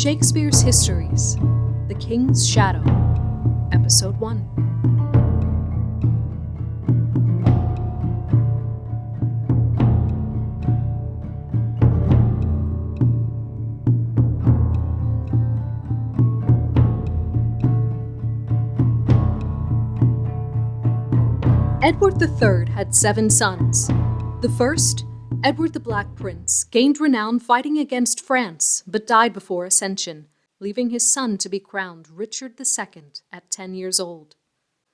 Shakespeare's Histories, The King's Shadow, Episode 1. Edward III had 7 sons. The first, Edward the Black Prince, gained renown fighting against France, but died before Ascension, leaving his son to be crowned Richard II at 10 years old.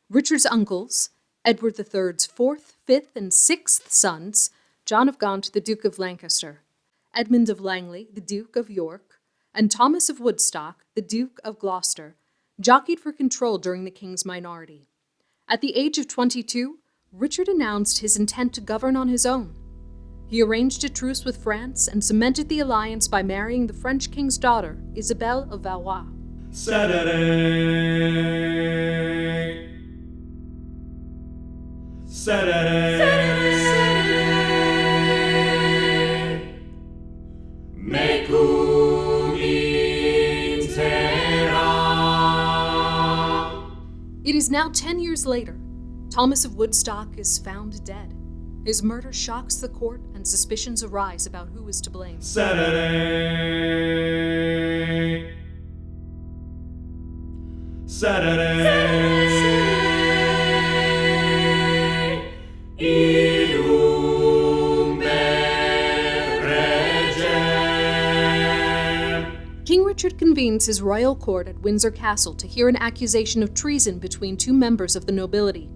Richard's uncles, Edward III's 4th, 5th, and 6th sons, John of Gaunt, the Duke of Lancaster, Edmund of Langley, the Duke of York, and Thomas of Woodstock, the Duke of Gloucester, jockeyed for control during the king's minority. At the age of 22, Richard announced his intent to govern on his own. He arranged a truce with France and cemented the alliance by marrying the French king's daughter, Isabel of Valois. Saturday. Me cugintera. It is now 10 years later. Thomas of Woodstock is found dead. His murder shocks the court, and suspicions arise about who is to blame. Saturday. Idum regem. King Richard convenes his royal court at Windsor Castle to hear an accusation of treason between 2 members of the nobility.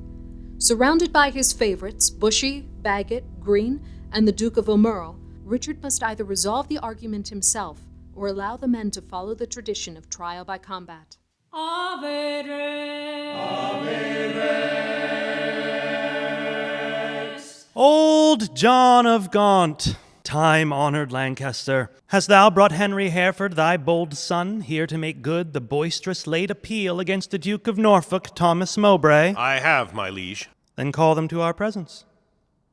Surrounded by his favorites, Bushy, Bagot, Green, and the Duke of Aumerle, Richard must either resolve the argument himself or allow the men to follow the tradition of trial by combat. Ave Rex. Old John of Gaunt, time-honored Lancaster, hast thou brought Henry Hereford, thy bold son, here to make good the boisterous late appeal against the Duke of Norfolk, Thomas Mowbray? I have, my liege. Then call them to our presence.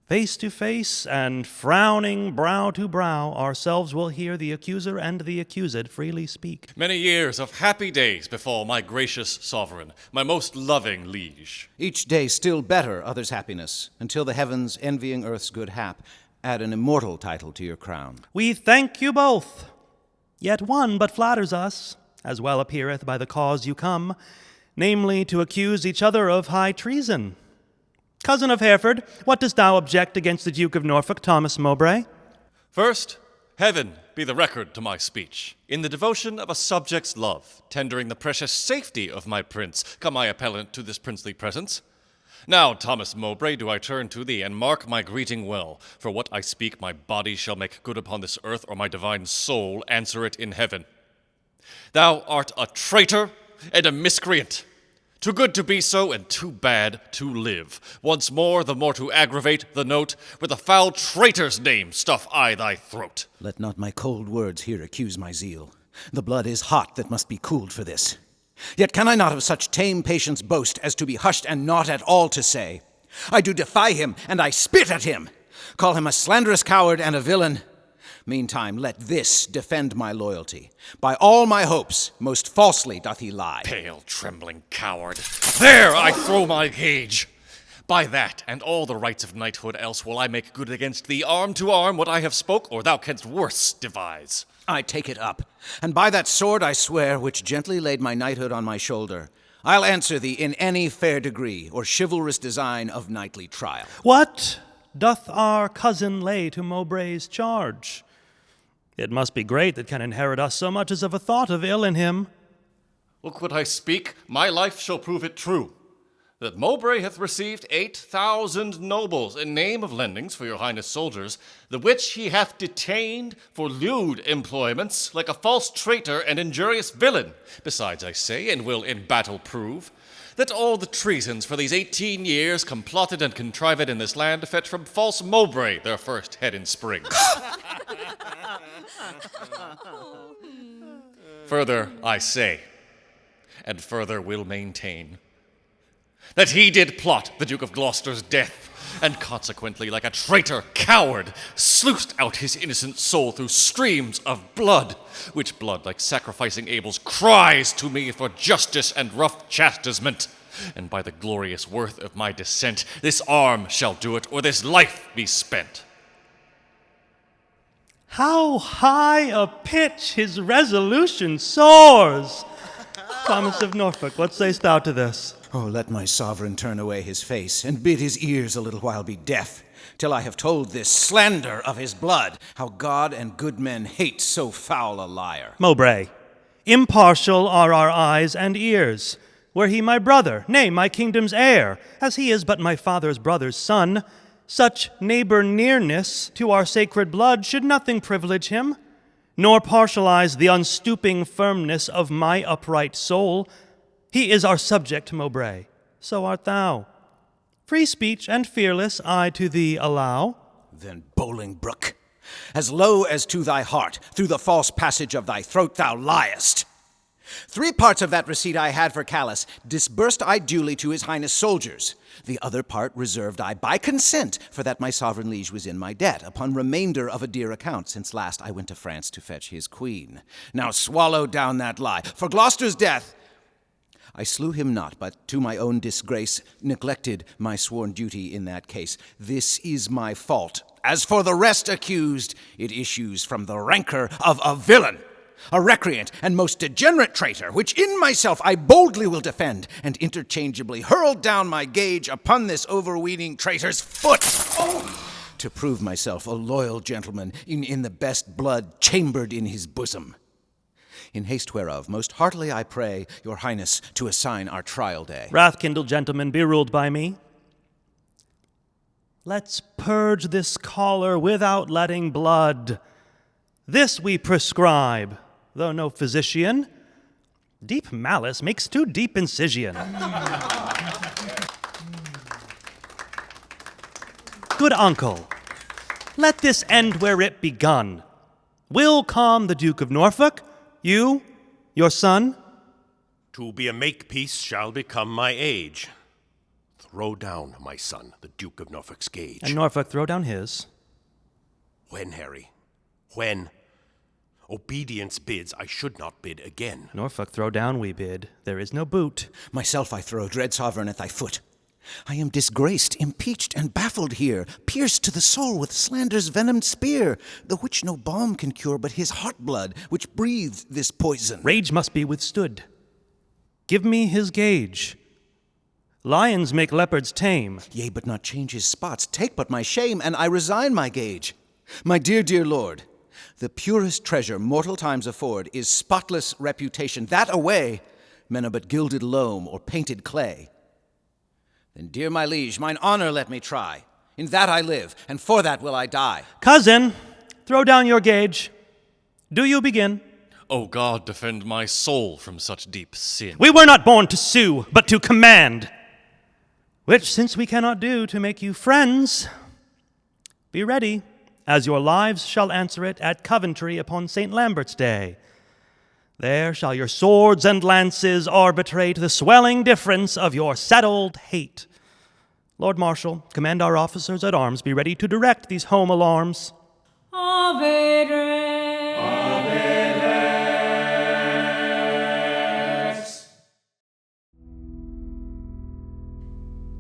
Face to face and frowning brow to brow, ourselves will hear the accuser and the accused freely speak. Many years of happy days befall my gracious sovereign, my most loving liege. Each day still better others' happiness, until the heavens, envying earth's good hap, add an immortal title to your crown. We thank you both. Yet one but flatters us, as well appeareth by the cause you come, namely to accuse each other of high treason. Cousin of Hereford, what dost thou object against the Duke of Norfolk, Thomas Mowbray? First, heaven be the record to my speech. In the devotion of a subject's love, tendering the precious safety of my prince, come I appellant to this princely presence. Now, Thomas Mowbray, do I turn to thee, and mark my greeting well, for what I speak my body shall make good upon this earth, or my divine soul answer it in heaven. Thou art a traitor and a miscreant, too good to be so, and too bad to live. Once more, the more to aggravate the note, with a foul traitor's name stuff I thy throat. Let not my cold words here accuse my zeal. The blood is hot that must be cooled for this. Yet can I not of such tame patience boast as to be hushed and naught at all to say? I do defy him, and I spit at him. Call him a slanderous coward and a villain. Meantime, let this defend my loyalty. By all my hopes, most falsely doth he lie. Pale, trembling coward. There I throw my gage. By that, and all the rights of knighthood, else will I make good against thee, arm to arm, what I have spoke, or thou canst worse devise. I take it up, and by that sword I swear, which gently laid my knighthood on my shoulder, I'll answer thee in any fair degree, or chivalrous design of knightly trial. What doth our cousin lay to Mowbray's charge? It must be great that can inherit us so much as of a thought of ill in him. Look what I speak, my life shall prove it true, that Mowbray hath received 8,000 nobles in name of lendings for your highness soldiers, the which he hath detained for lewd employments, like a false traitor and injurious villain. Besides, I say, and will in battle prove, that all the treasons for these 18 years complotted and contrived in this land fetch from false Mowbray their first head in spring. Further, I say, and further will maintain, that he did plot the Duke of Gloucester's death, and consequently, like a traitor coward, sluiced out his innocent soul through streams of blood, which blood, like sacrificing Abel's, cries to me for justice and rough chastisement. And by the glorious worth of my descent, this arm shall do it, or this life be spent. How high a pitch his resolution soars! Thomas of Norfolk, what sayst thou to this? Oh, let my sovereign turn away his face, and bid his ears a little while be deaf, till I have told this slander of his blood, how God and good men hate so foul a liar. Mowbray, impartial are our eyes and ears. Were he my brother, nay, my kingdom's heir, as he is but my father's brother's son, such neighbor nearness to our sacred blood should nothing privilege him, nor partialize the unstooping firmness of my upright soul. He is our subject, Mowbray, so art thou. Free speech and fearless I to thee allow. Then, Bolingbroke, as low as to thy heart, through the false passage of thy throat thou liest. 3 parts of that receipt I had for Calais disbursed I duly to his highness soldiers. The other part reserved I by consent, for that my sovereign liege was in my debt, upon remainder of a dear account, since last I went to France to fetch his queen. Now swallow down that lie. For Gloucester's death, I slew him not, but to my own disgrace neglected my sworn duty in that case. This is my fault. As for the rest accused, it issues from the rancor of a villain, a recreant and most degenerate traitor, which in myself I boldly will defend, and interchangeably hurl down my gage upon this overweening traitor's foot, to prove myself a loyal gentleman in the best blood chambered in his bosom. In haste whereof, most heartily I pray your highness to assign our trial day. Wrath-kindled gentlemen, be ruled by me. Let's purge this collar without letting blood. This we prescribe, though no physician. Deep malice makes too deep incision. Good uncle, let this end where it begun. Will calm the Duke of Norfolk, you, your son. To be a makepeace shall become my age. Throw down, my son, the Duke of Norfolk's gage. And Norfolk throw down his. When, Harry? When? Obedience bids, I should not bid again. Norfolk throw down we bid. There is no boot. Myself I throw, dread sovereign, at thy foot. I am disgraced, impeached, and baffled here, pierced to the soul with slander's venomed spear, the which no balm can cure but his heart blood, which breathed this poison. Rage must be withstood. Give me his gage. Lions make leopards tame. Yea, but not change his spots. Take but my shame, and I resign my gage. My dear, dear lord, the purest treasure mortal times afford is spotless reputation. That away, men are but gilded loam or painted clay. Then, dear my liege, mine honor let me try. In that I live, and for that will I die. Cousin, throw down your gage. Do you begin? O God, defend my soul from such deep sin. We were not born to sue, but to command. Which, since we cannot do to make you friends, be ready, as your lives shall answer it at Coventry upon St. Lambert's Day. There shall your swords and lances arbitrate the swelling difference of your settled hate. Lord Marshal, command our officers at arms be ready to direct these home alarms. Ave Rex.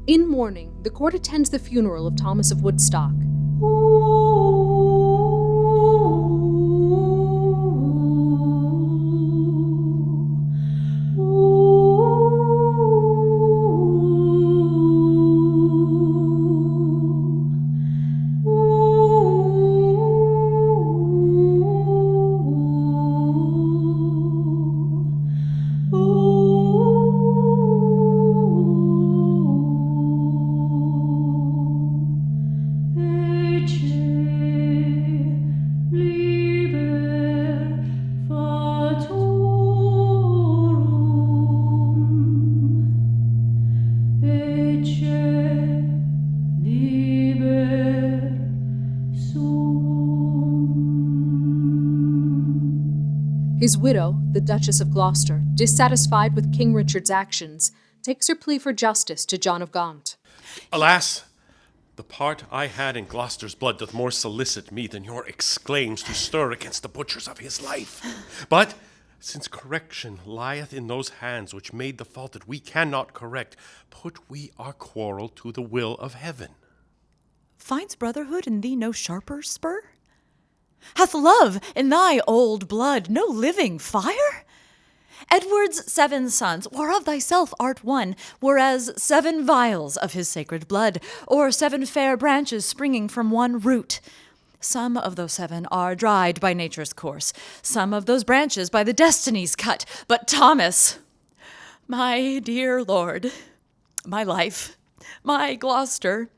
In mourning, the court attends the funeral of Thomas of Woodstock. His widow, the Duchess of Gloucester, dissatisfied with King Richard's actions, takes her plea for justice to John of Gaunt. Alas, The part I had in Gloucester's blood doth more solicit me than your exclaims to stir against the butchers of his life. But since correction lieth in those hands which made the fault that we cannot correct, put we our quarrel to the will of heaven. Finds brotherhood in thee no sharper spur? Hath love in thy old blood no living fire? Edward's 7 sons, whereof thyself art one, were as 7 vials of his sacred blood, or 7 fair branches springing from one root. Some of those 7 are dried by nature's course, some of those branches by the destinies cut. But Thomas, my dear lord, my life, my Gloucester,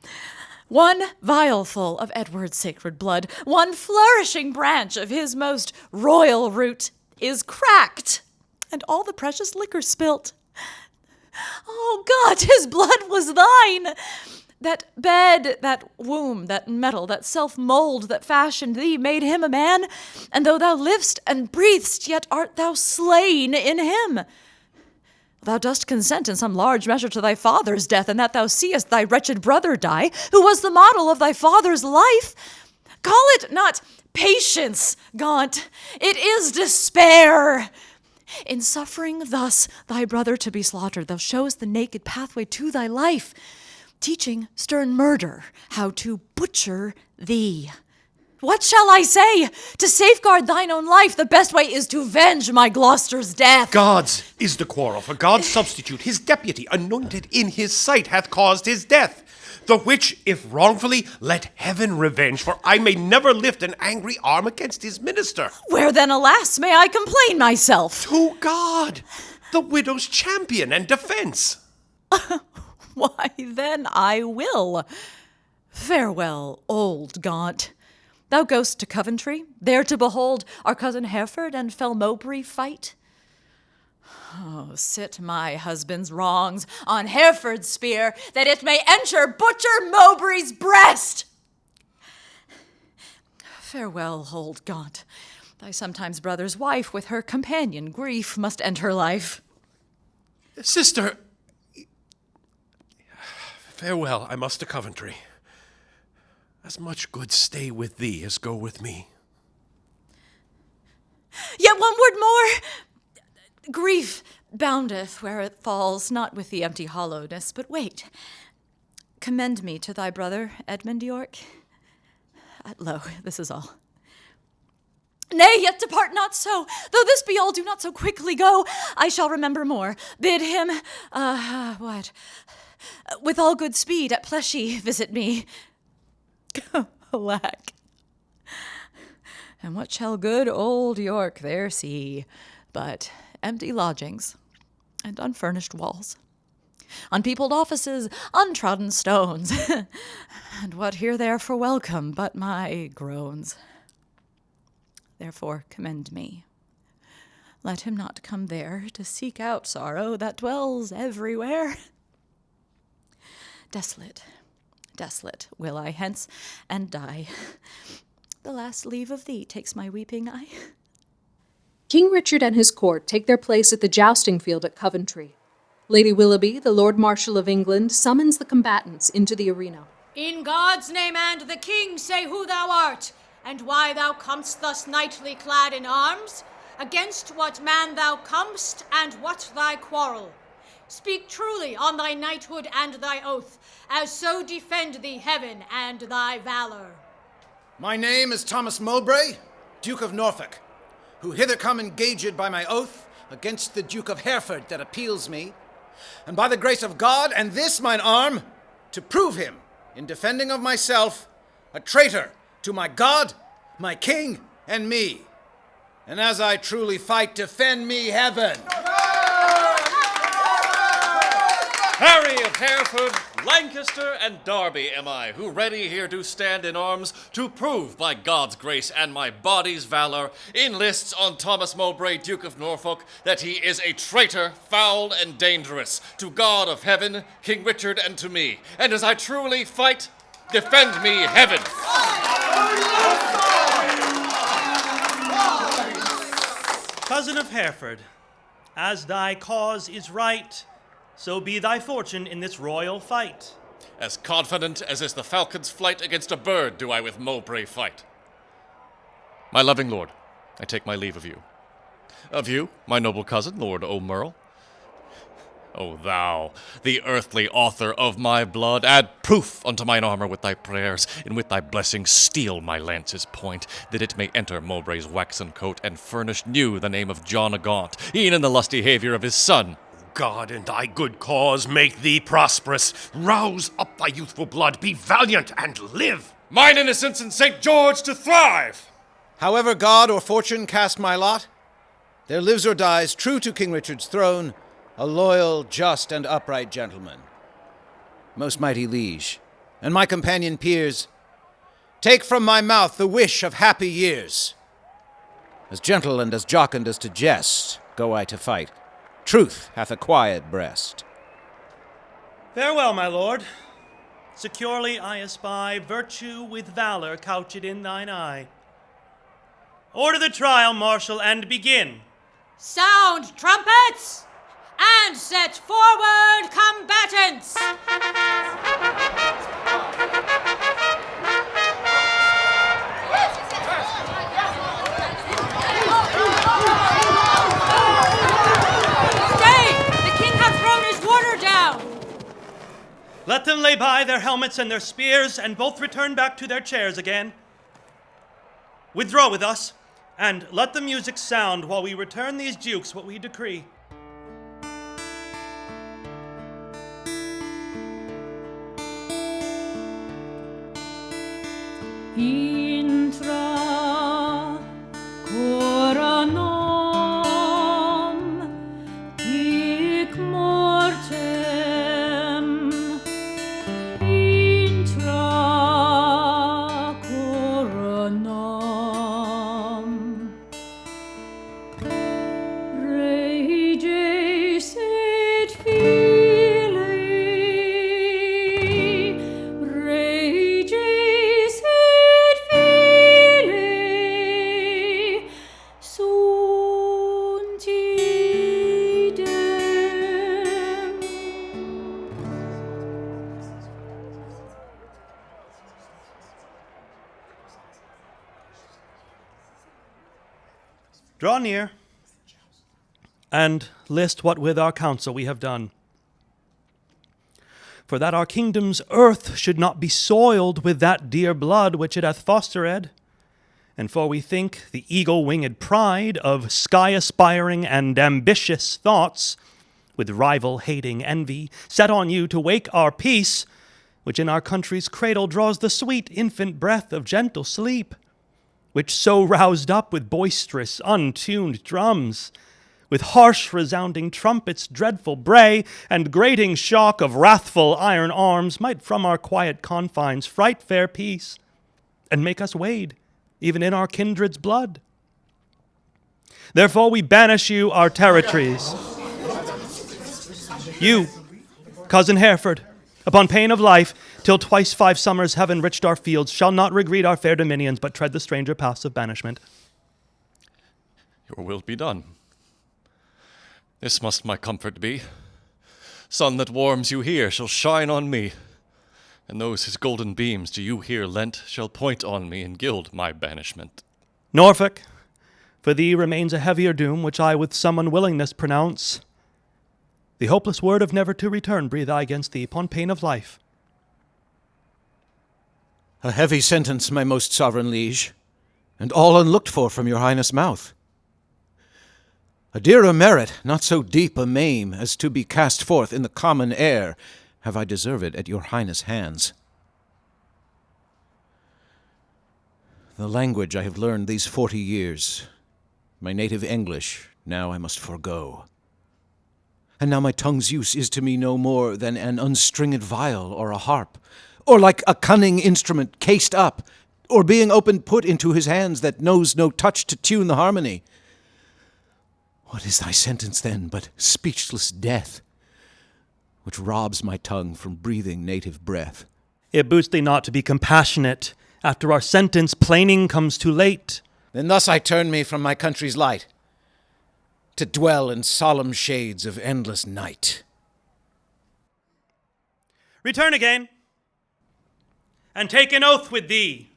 one vialful of Edward's sacred blood, one flourishing branch of his most royal root is cracked, and all the precious liquor spilt. Oh God, his blood was thine! That bed, that womb, that metal, that self-mold that fashioned thee made him a man, and though thou liv'st and breathest, yet art thou slain in him. Thou dost consent in some large measure to thy father's death, and that thou seest thy wretched brother die, who was the model of thy father's life. Call it not patience, Gaunt, it is despair. In suffering thus thy brother to be slaughtered, thou showest the naked pathway to thy life, teaching stern murder how to butcher thee. What shall I say? To safeguard thine own life, the best way is to venge my Gloucester's death. God's is the quarrel, for God's substitute, his deputy, anointed in his sight, hath caused his death. The which, if wrongfully, let heaven revenge, for I may never lift an angry arm against his minister. Where then, alas, may I complain myself? To God, the widow's champion and defense. Why, then I will. Farewell, old Gaunt. Thou goest to Coventry, there to behold our cousin Hereford and fell Mowbray fight. Oh, sit my husband's wrongs on Hereford's spear, that it may enter butcher Mowbray's breast. Farewell, old Gaunt. Thy sometimes brother's wife with her companion grief must end her life. Sister, farewell, I must to Coventry. As much good stay with thee as go with me. Yet one word more. Grief boundeth where it falls, not with the empty hollowness, but wait. Commend me to thy brother, Edmund York. Lo, this is all. Nay, yet depart not so. Though this be all, do not so quickly go. I shall remember more. Bid him, with all good speed at Pleshy visit me. Alack. And what shall good old York there see but empty lodgings and unfurnished walls, unpeopled offices, untrodden stones, and what here there for welcome but my groans? Therefore commend me. Let him not come there to seek out sorrow that dwells everywhere. Desolate, desolate will I hence and die. The last leave of thee takes my weeping eye. King Richard and his court take their place at the jousting field at Coventry. Lady Willoughby, the Lord Marshal of England, summons the combatants into the arena. In God's name and the king, say who thou art, and why thou comest thus knightly clad in arms, against what man thou comest, and what thy quarrel. Speak truly on thy knighthood and thy oath, as so defend thee heaven and thy valor. My name is Thomas Mowbray, Duke of Norfolk, who hither come engaged by my oath against the Duke of Hereford that appeals me, and by the grace of God and this mine arm, to prove him, in defending of myself, a traitor to my God, my king, and me. And as I truly fight, defend me heaven. Harry of Hereford, Lancaster, and Derby am I, who ready here do stand in arms to prove by God's grace and my body's valor in lists on Thomas Mowbray, Duke of Norfolk, that he is a traitor, foul and dangerous, to God of heaven, King Richard, and to me. And as I truly fight, defend me heaven. Cousin of Hereford, as thy cause is right, so be thy fortune in this royal fight. As confident as is the falcon's flight against a bird do I with Mowbray fight. My loving lord, I take my leave of you. Of you, my noble cousin, Lord Aumerle. O thou, the earthly author of my blood, add proof unto mine armor with thy prayers, and with thy blessing steel my lance's point, that it may enter Mowbray's waxen coat, and furnish new the name of John a Gaunt, e'en in the lusty behavior of his son. God in thy good cause make thee prosperous. Rouse up thy youthful blood, be valiant, and live. Mine innocence in St. George to thrive! However God or fortune cast my lot, there lives or dies, true to King Richard's throne, a loyal, just, and upright gentleman. Most mighty liege, and my companion peers, take from my mouth the wish of happy years. As gentle and as jocund as to jest, go I to fight. Truth hath a quiet breast. Farewell, my lord. Securely I espy virtue with valor couched in thine eye. Order the trial, marshal, and begin. Sound trumpets! And set forward combatants! Stay! The king hath thrown his warder down! Let them lay by their helmets and their spears, and both return back to their chairs again. Withdraw with us, and let the music sound while we return these dukes what we decree. Intra coronam hic mortem, intra coronam reges et filii, reges et filii sunt idem. Draw near, and list what with our counsel we have done. For that our kingdom's earth should not be soiled with that dear blood which it hath fostered, and for we think the eagle-winged pride of sky-aspiring and ambitious thoughts, with rival-hating envy, set on you to wake our peace, which in our country's cradle draws the sweet infant breath of gentle sleep, which so roused up with boisterous, untuned drums, with harsh resounding trumpets' dreadful bray, and grating shock of wrathful iron arms, might from our quiet confines fright fair peace, and make us wade, even in our kindred's blood. Therefore we banish you our territories. You, cousin Hereford, upon pain of life, till twice 5 summers have enriched our fields, shall not regreet our fair dominions, but tread the stranger paths of banishment. Your will be done. This must my comfort be. Sun that warms you here shall shine on me, and those his golden beams to you here lent shall point on me and gild my banishment. Norfolk, for thee remains a heavier doom, which I with some unwillingness pronounce. The hopeless word of never to return breathe I against thee upon pain of life. A heavy sentence, my most sovereign liege, and all unlooked for from your highness' mouth. A dearer merit, not so deep a maim, as to be cast forth in the common air, have I deserved at your highness' hands. The language I have learned these 40 years, my native English, now I must forego. And now my tongue's use is to me no more than an unstringed viol or a harp, or like a cunning instrument cased up, or being open put into his hands that knows no touch to tune the harmony. What is thy sentence then but speechless death, which robs my tongue from breathing native breath? It boots thee not to be compassionate, after our sentence plaining comes too late. Then thus I turn me from my country's light, to dwell in solemn shades of endless night. Return again. and take an oath with thee.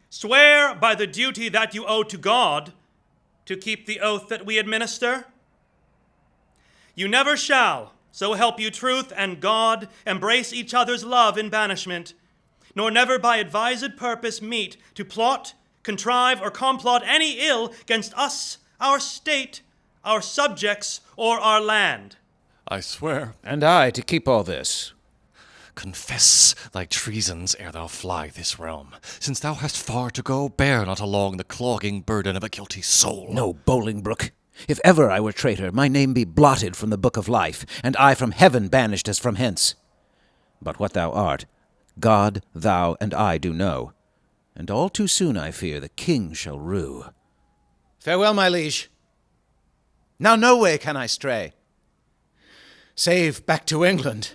Swear by the duty that you owe to God to keep the oath that we administer. You never shall, so help you truth and God, embrace each other's love in banishment, nor never by advised purpose meet to plot, contrive, or complot any ill against us, our state, our subjects, or our land. I swear. And I to keep all this. Confess thy treasons ere thou fly this realm. Since thou hast far to go, bear not along the clogging burden of a guilty soul. No, Bolingbroke. If ever I were traitor, my name be blotted from the book of life, and I from heaven banished as from hence. But what thou art, God, thou, and I do know, and all too soon, I fear, the king shall rue. Farewell, my liege. Now no way can I stray, save back to England.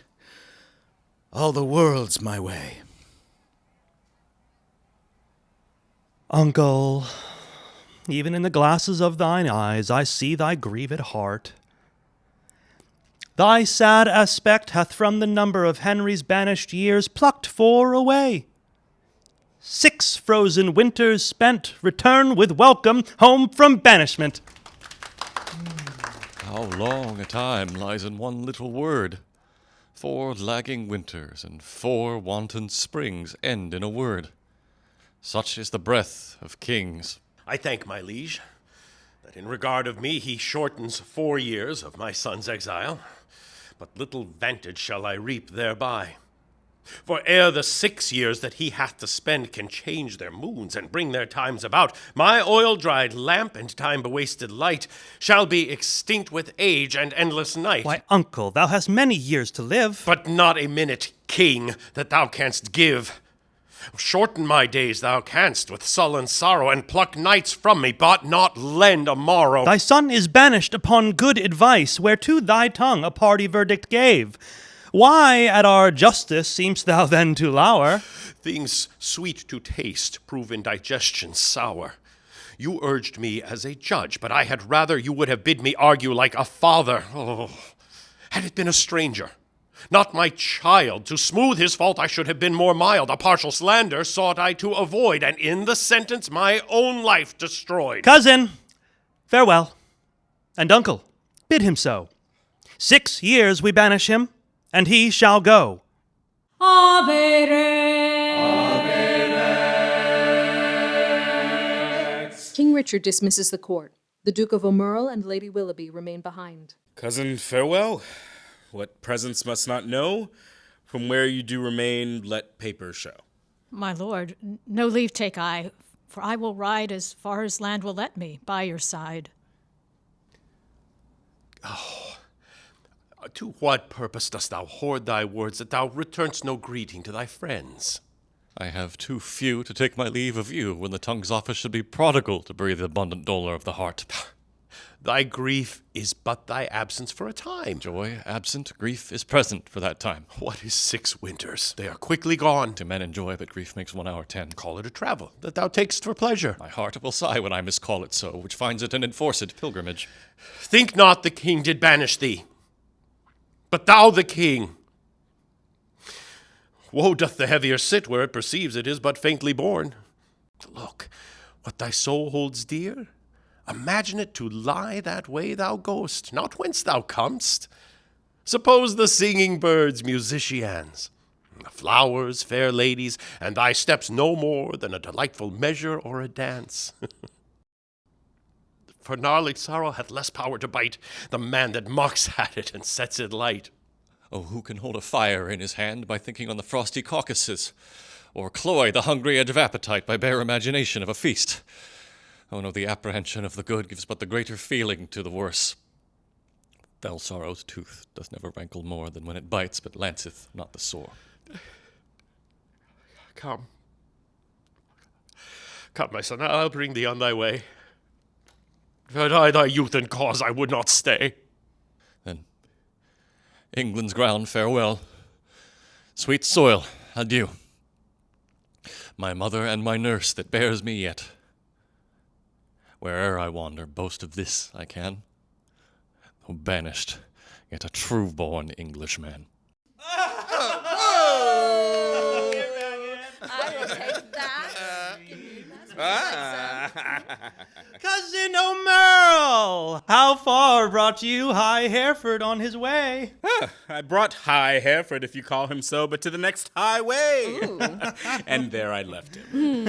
All the world's my way. Uncle, even in the glasses of thine eyes I see thy grieved heart. Thy sad aspect hath from the number of Henry's banished years plucked 4 away. 6 frozen winters spent, return with welcome home from banishment. How long a time lies in one little word. 4 lagging winters and 4 wanton springs end in a word. Such is the breath of kings. I thank my liege that in regard of me he shortens 4 years of my son's exile, but little vantage shall I reap thereby. For ere the 6 years that he hath to spend can change their moons and bring their times about, my oil-dried lamp and time-bewasted light shall be extinct with age and endless night. Why, uncle, thou hast many years to live. But not a minute, king, that thou canst give. Shorten my days thou canst with sullen sorrow, and pluck nights from me, but not lend a morrow. Thy son is banished upon good advice, whereto thy tongue a party verdict gave. Why at our justice seemst thou then to lour? Things sweet to taste prove in digestion sour. You urged me as a judge, but I had rather you would have bid me argue like a father. Oh, had it been a stranger, not my child, to smooth his fault I should have been more mild. A partial slander sought I to avoid, and in the sentence my own life destroyed. Cousin, farewell. And uncle, bid him so. 6 years we banish him, and he shall go. King Richard dismisses the court. The Duke of Aumerle and Lady Willoughby remain behind. Cousin, farewell. What presence must not know, from where you do remain, let paper show. My lord, no leave take I, for I will ride as far as land will let me, by your side. To what purpose dost thou hoard thy words, that thou returnst no greeting to thy friends? I have too few to take my leave of you, when the tongue's office should be prodigal to breathe the abundant dolour of the heart. Thy grief is but thy absence for a time. Joy absent, grief is present for that time. What is 6 winters? They are quickly gone. To men enjoy, but grief makes 1 hour 10. Call it a travel, that thou takest for pleasure. My heart will sigh when I miscall it so, which finds it an enforced pilgrimage. Think not the king did banish thee, but thou the king. Woe doth the heavier sit where it perceives it is but faintly born. Look, what thy soul holds dear, imagine it to lie that way thou goest, not whence thou comest. Suppose the singing birds musicians, the flowers fair ladies, and thy steps no more than a delightful measure or a dance. For gnarly sorrow hath less power to bite the man that mocks at it and sets it light. Oh, who can hold a fire in his hand by thinking on the frosty Caucasus, or cloy the hungry edge of appetite by bare imagination of a feast? Oh no, the apprehension of the good gives but the greater feeling to the worse. Fell sorrow's tooth doth never rankle more than when it bites, but lanceth not the sore. Come, my son, I'll bring thee on thy way. Had I thy youth and cause, I would not stay. Then, England's ground, farewell. Sweet soil, adieu. My mother and my nurse that bears me yet. Where'er I wander, boast of this I can. Though banished, yet a true-born Englishman. I will take that. Cousin Aumerle, how far brought you high Hereford on his way? I brought high Hereford, if you call him so, but to the next highway. And there I left him.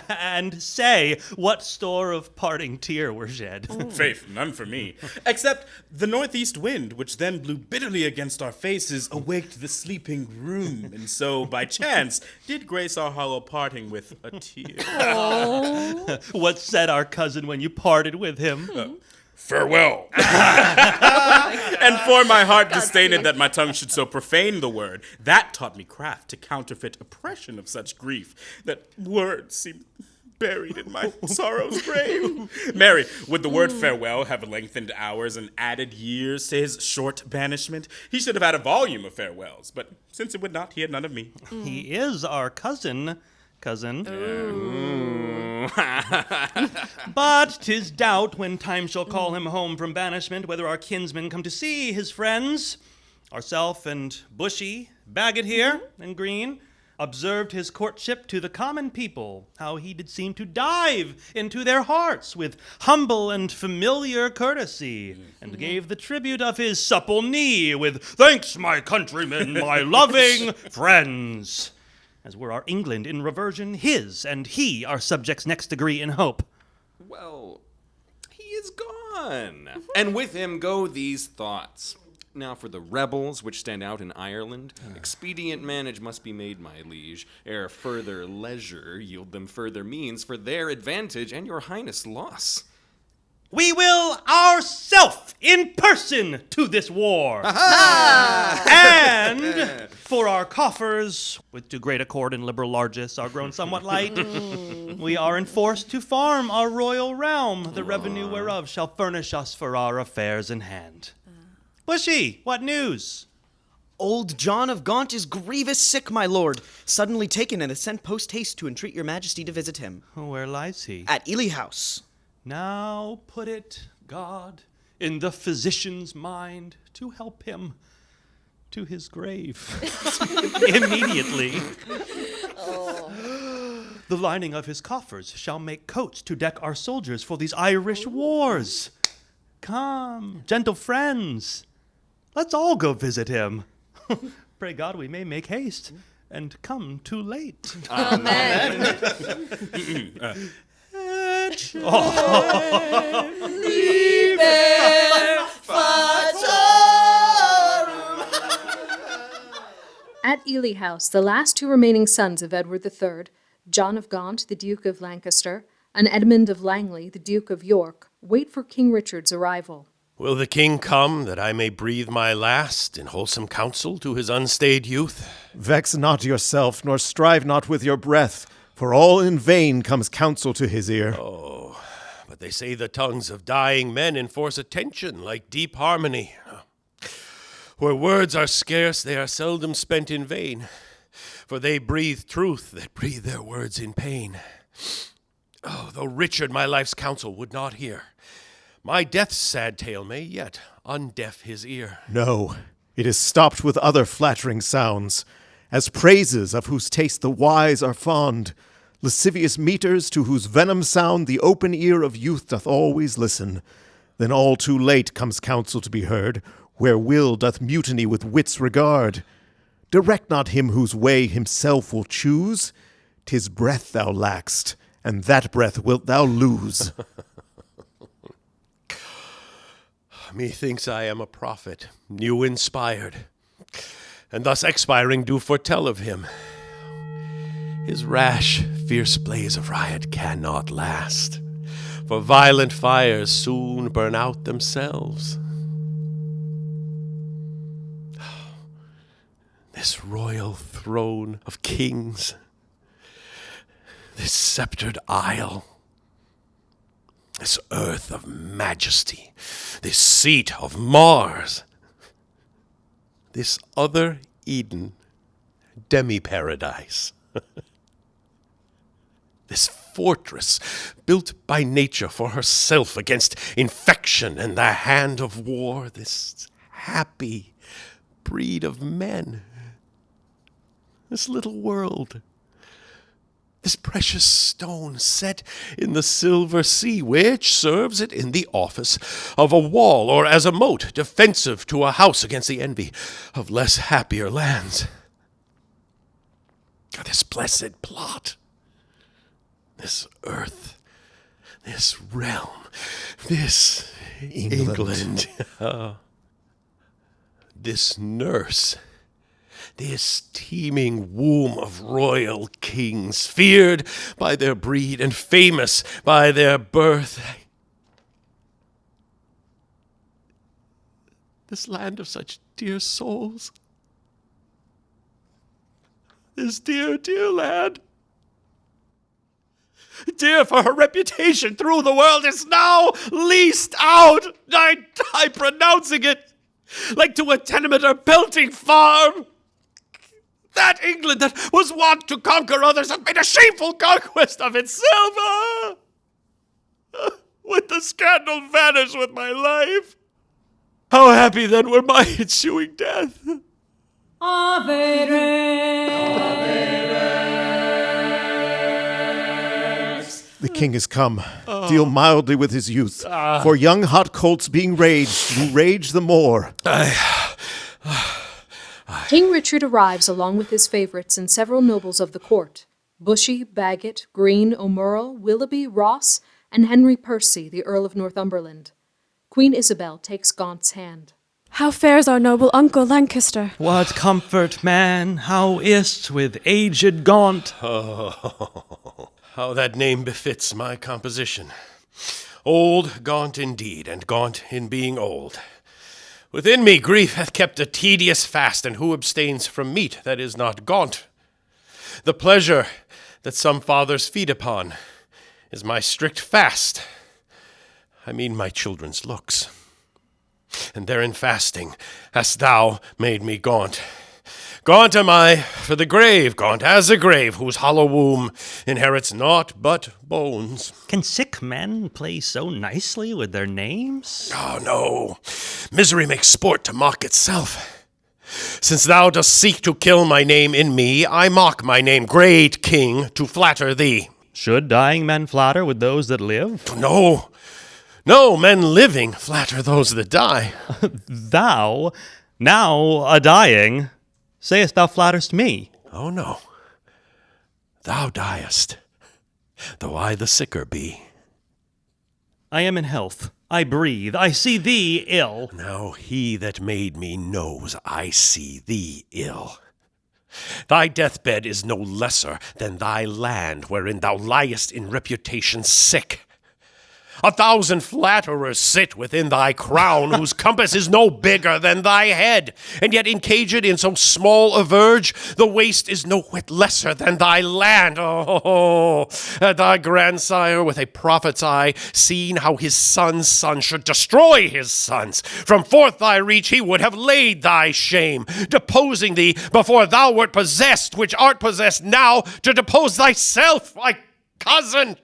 And say, what store of parting tear were shed? Faith, none for me. Except the northeast wind, which then blew bitterly against our faces, awaked the sleeping room, and so, by chance, did grace our hollow parting with a tear. What said our cousin when you parted with him? Farewell. And for my heart disdained that my tongue should so profane the word, that taught me craft to counterfeit oppression of such grief, that words seem buried in my sorrow's grave. Mary, would the word farewell have lengthened hours and added years to his short banishment? He should have had a volume of farewells, but since it would not, he had none of me. He is our cousin. But 'tis doubt when time shall call him home from banishment whether our kinsmen come to see his friends. Ourself and Bushy, Bagot here, and Green, observed his courtship to the common people, how he did seem to dive into their hearts with humble and familiar courtesy, and gave the tribute of his supple knee with, "Thanks, my countrymen, my loving friends," as were our England in reversion his, and he our subjects' next degree in hope. Well, he is gone, and with him go these thoughts. Now for the rebels which stand out in Ireland, expedient manage must be made, my liege, ere further leisure yield them further means for their advantage and your highness' loss. We will ourself in person to this war. And for our coffers, with too great accord and liberal largesse are grown somewhat light, we are enforced to farm our royal realm, the revenue whereof shall furnish us for our affairs in hand. Bushy, what news? Old John of Gaunt is grievous sick, my lord, suddenly taken and is sent post-haste to entreat your majesty to visit him. Where lies he? At Ely House. Now put it, God, in the physician's mind to help him to his grave. Immediately. The lining of his coffers shall make coats to deck our soldiers for these Irish wars. Come, gentle friends, let's all go visit him. Pray God we may make haste and come too late. Amen. At Ely House, the last two remaining sons of Edward III, John of Gaunt, the Duke of Lancaster, and Edmund of Langley, the Duke of York, wait for King Richard's arrival. Will the king come, that I may breathe my last in wholesome counsel to his unstayed youth? Vex not yourself, nor strive not with your breath, for all in vain comes counsel to his ear. Oh, but they say the tongues of dying men enforce attention like deep harmony. Where words are scarce, they are seldom spent in vain, for they breathe truth that breathe their words in pain. Oh, though Richard my life's counsel would not hear, my death's sad tale may yet undeaf his ear. No, it is stopped with other flattering sounds, as praises of whose taste the wise are fond, lascivious meters to whose venom sound the open ear of youth doth always listen. Then all too late comes counsel to be heard, where will doth mutiny with wit's regard. Direct not him whose way himself will choose. 'Tis breath thou lack'st, and that breath wilt thou lose. Methinks I am a prophet, new inspired, and thus expiring do foretell of him. His rash, fierce blaze of riot cannot last, for violent fires soon burn out themselves. This royal throne of kings, this sceptered isle, this earth of majesty, this seat of Mars, this other Eden, demi-paradise, this fortress built by nature for herself against infection and the hand of war, this happy breed of men, this little world this precious stone set in the silver sea, which serves it in the office of a wall or as a moat, defensive to a house against the envy of less happier lands. This blessed plot, this earth, this realm, this England, this nurse, this teeming womb of royal kings, feared by their breed and famous by their birth. This land of such dear souls. This dear, dear land. Dear for her reputation through the world is now leased out. I die pronouncing it, like to a tenement or pelting farm. That England that was wont to conquer others hath made a shameful conquest of itself. Would the scandal vanish with my life? How happy then were my ensuing death. Ave Rex. The king is come. Deal mildly with his youth. For young hot colts being raged, do rage the more. King Richard arrives along with his favourites and several nobles of the court. Bushy, Bagot, Green, Aumerle, Willoughby, Ross, and Henry Percy, the Earl of Northumberland. Queen Isabel takes Gaunt's hand. How fares our noble uncle Lancaster? What comfort, man, how is't with aged Gaunt? Oh, how that name befits my composition. Old Gaunt indeed, and gaunt in being old. Within me grief hath kept a tedious fast, and who abstains from meat that is not gaunt? The pleasure that some fathers feed upon is my strict fast. I mean my children's looks. And therein fasting hast thou made me gaunt. Gaunt am I for the grave, gaunt as a grave, whose hollow womb inherits naught but bones. Can sick men play so nicely with their names? Oh, no. Misery makes sport to mock itself. Since thou dost seek to kill my name in me, I mock my name, great king, to flatter thee. Should dying men flatter with those that live? No. No, men living flatter those that die. Thou, now a-dying, sayest thou flatterest me? Oh, no. Thou diest, though I the sicker be. I am in health. I breathe. I see thee ill. Now he that made me knows I see thee ill. Thy deathbed is no lesser than thy land wherein thou liest in reputation sick. 1,000 flatterers sit within thy crown, whose compass is no bigger than thy head, and yet encaged in so small a verge, the waste is no whit lesser than thy land. Oh, had thy grandsire with a prophet's eye seen how his son's son should destroy his sons, from forth thy reach he would have laid thy shame, deposing thee before thou wert possessed, which art possessed now, to depose thyself, my cousin.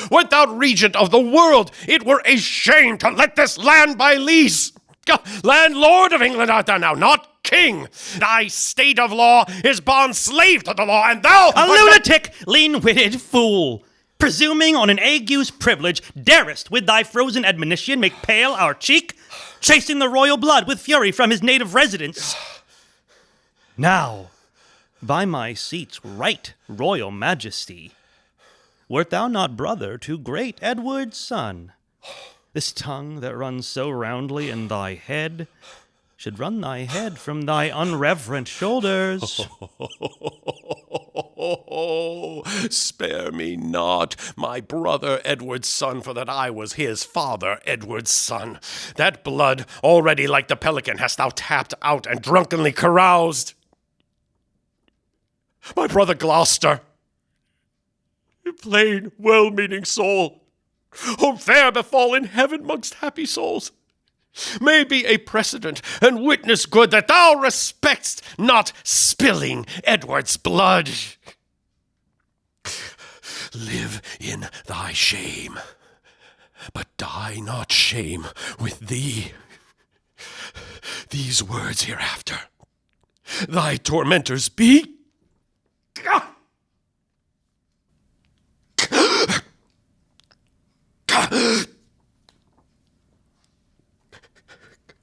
Wert thou regent of the world, it were a shame to let this land by lease. Landlord of England art thou now, not king. Thy state of law is bond slave to the law, and thou— A lunatic, lean-witted fool! Presuming on an ague's privilege, darest with thy frozen admonition make pale our cheek, chasing the royal blood with fury from his native residence. Now, by my seat's right royal majesty, wert thou not brother to great Edward's son? This tongue that runs so roundly in thy head should run thy head from thy unreverent shoulders. Spare me not, my brother Edward's son, for that I was his father Edward's son. That blood, already like the pelican, hast thou tapped out and drunkenly caroused. My brother Gloucester, plain, well-meaning soul, whom fair befall in heaven mongst happy souls, may be a precedent and witness good that thou respect'st not spilling Edward's blood. Live in thy shame, but die not shame with thee. These words hereafter thy tormentors be.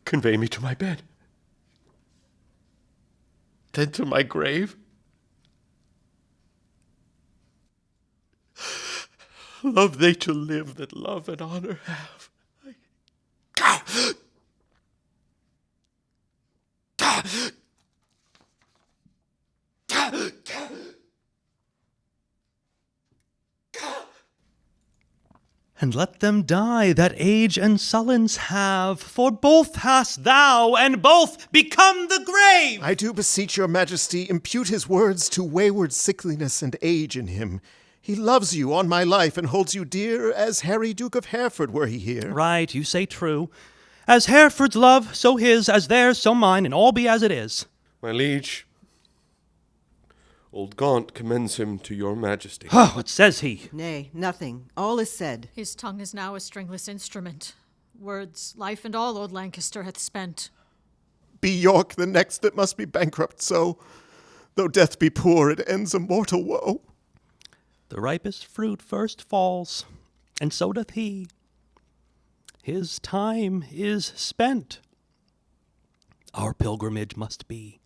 Convey me to my bed. Then to my grave. Love they to live that love and honor have. And let them die that age and sullens have, for both hast thou, and both become the grave! I do beseech your majesty, impute his words to wayward sickliness and age in him. He loves you on my life, and holds you dear as Harry Duke of Hereford were he here. Right, you say true. As Hereford's love, so his, as theirs, so mine, and all be as it is. My liege, old Gaunt commends him to your majesty. What says he? Nay, nothing. All is said. His tongue is now a stringless instrument. Words, life and all old Lancaster hath spent. Be York the next that must be bankrupt so. Though death be poor, it ends a mortal woe. The ripest fruit first falls, and so doth he. His time is spent. Our pilgrimage must be.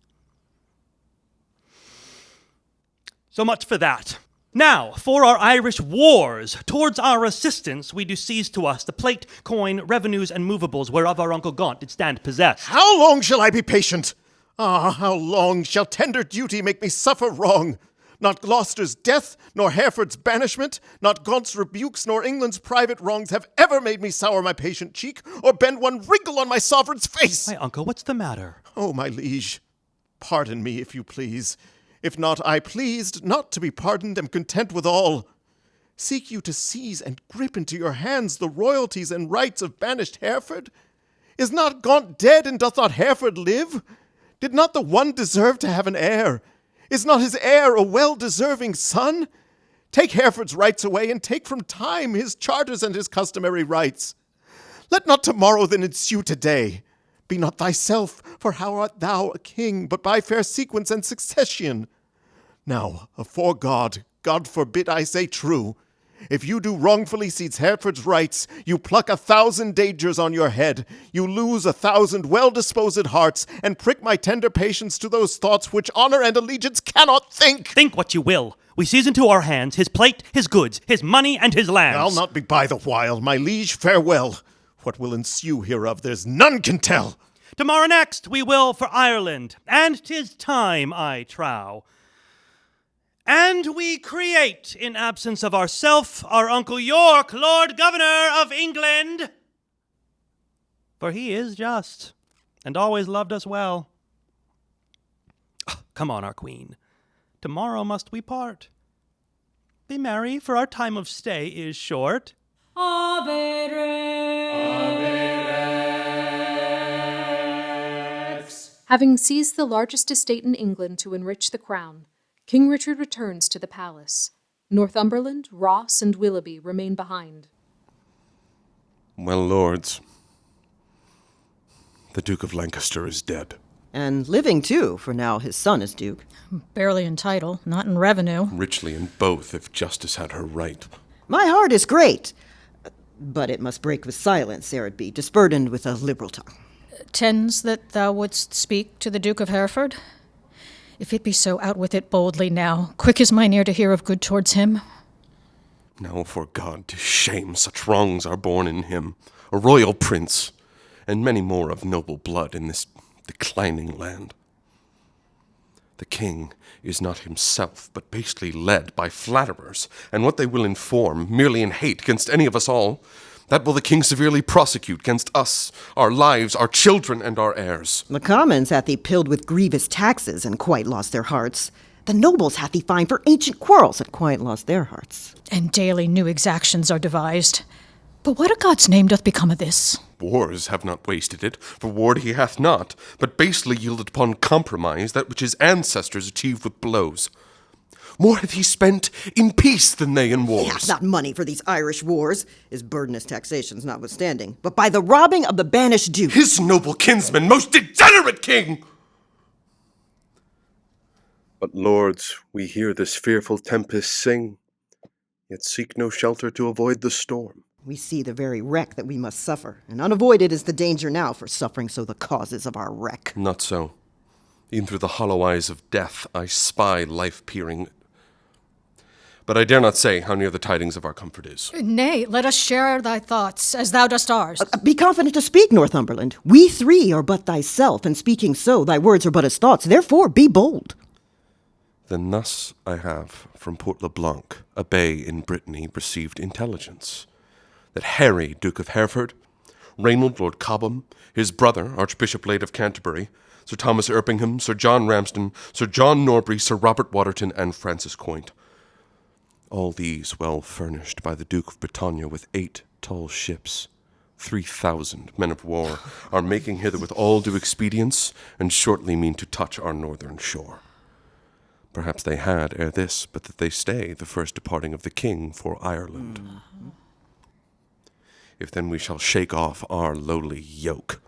So much for that. Now, for our Irish wars, towards our assistance we do seize to us the plate, coin, revenues, and movables whereof our uncle Gaunt did stand possessed. How long shall I be patient? Ah, how long shall tender duty make me suffer wrong? Not Gloucester's death, nor Hereford's banishment, not Gaunt's rebukes, nor England's private wrongs have ever made me sour my patient cheek, or bend one wrinkle on my sovereign's face. My uncle, what's the matter? Oh, my liege, pardon me if you please. If not I pleased, not to be pardoned, am content with all. Seek you to seize and grip into your hands the royalties and rights of banished Hereford? Is not Gaunt dead, and doth not Hereford live? Did not the one deserve to have an heir? Is not his heir a well-deserving son? Take Hereford's rights away, and take from time his charters and his customary rights. Let not tomorrow then ensue today. Be not thyself, for how art thou a king, but by fair sequence and succession? Now, afore God, God forbid I say true, if you do wrongfully seize Hereford's rights, you pluck 1,000 dangers on your head, you lose 1,000 well-disposed hearts, and prick my tender patience to those thoughts which honor and allegiance cannot think. Think what you will. We seize into our hands his plate, his goods, his money, and his lands. I'll not be by the while, my liege, farewell. What will ensue hereof, there's none can tell. Tomorrow next we will for Ireland, and 'tis time, I trow. And we create, in absence of ourself, our Uncle York, Lord Governor of England. For he is just, and always loved us well. Come on, our queen. Tomorrow must we part. Be merry, for our time of stay is short. Ave Rex. Having seized the largest estate in England to enrich the crown, King Richard returns to the palace. Northumberland, Ross, and Willoughby remain behind. Well, lords, the Duke of Lancaster is dead. And living, too, for now his son is Duke. Barely in title, not in revenue. Richly in both, if justice had her right. My heart is great, but it must break with silence ere it be disburdened with a liberal tongue. Tends that thou wouldst speak to the Duke of Hereford? If it be so, out with it boldly now. Quick is mine ear to hear of good towards him. Now, for God, to shame such wrongs are born in him, a royal prince, and many more of noble blood in this declining land. The king is not himself, but basely led by flatterers, and what they will inform, merely in hate against any of us all, that will the king severely prosecute against us, our lives, our children, and our heirs. The commons hath he pilled with grievous taxes, and quite lost their hearts. The nobles hath he fined for ancient quarrels, and quite lost their hearts. And daily new exactions are devised. But what a God's name doth become of this? Wars have not wasted it, for ward he hath not, but basely yielded upon compromise that which his ancestors achieved with blows. More hath he spent in peace than they in wars. He hath not money for these Irish wars, his burdenous taxations notwithstanding, but by the robbing of the banished Duke. His noble kinsman, most degenerate king! But, lords, we hear this fearful tempest sing, yet seek no shelter to avoid the storm. We see the very wreck that we must suffer, and unavoided is the danger now for suffering so the causes of our wreck. Not so. E'en through the hollow eyes of death I spy life peering. But I dare not say how near the tidings of our comfort is. Nay, let us share thy thoughts, as thou dost ours. Be confident to speak, Northumberland. We three are but thyself, and speaking so, thy words are but as thoughts. Therefore, be bold. Then thus I have, from Port Le Blanc, a bay in Brittany, received intelligence that Harry, Duke of Hereford, Raynald, Lord Cobham, his brother, Archbishop Lade of Canterbury, Sir Thomas Erpingham, Sir John Ramsden, Sir John Norbury, Sir Robert Waterton, and Francis Coint, all these well furnished by the Duke of Bretagne with 8 tall ships, 3,000 men of war, are making hither with all due expedience, and shortly mean to touch our northern shore. Perhaps they had ere this, but that they stay the first departing of the king for Ireland. If then we shall shake off our lowly yoke,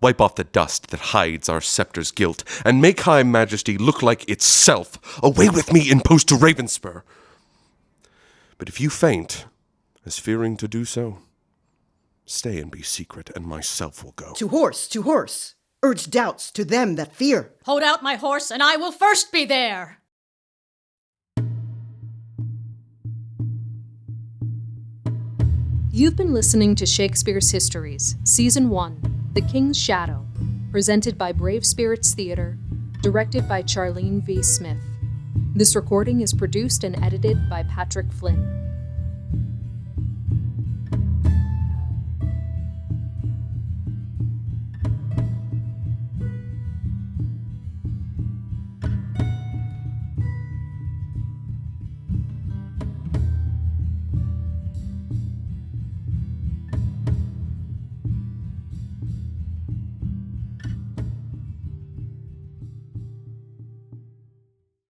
wipe off the dust that hides our scepter's guilt, and make high majesty look like itself, away with me in post to Ravenspur. But if you faint, as fearing to do so, stay and be secret, and myself will go. To horse, to horse! Urge doubts to them that fear. Hold out my horse, and I will first be there. You've been listening to Shakespeare's Histories, Season 1, The King's Shadow, presented by Brave Spirits Theatre, directed by Charlene V. Smith. This recording is produced and edited by Patrick Flynn.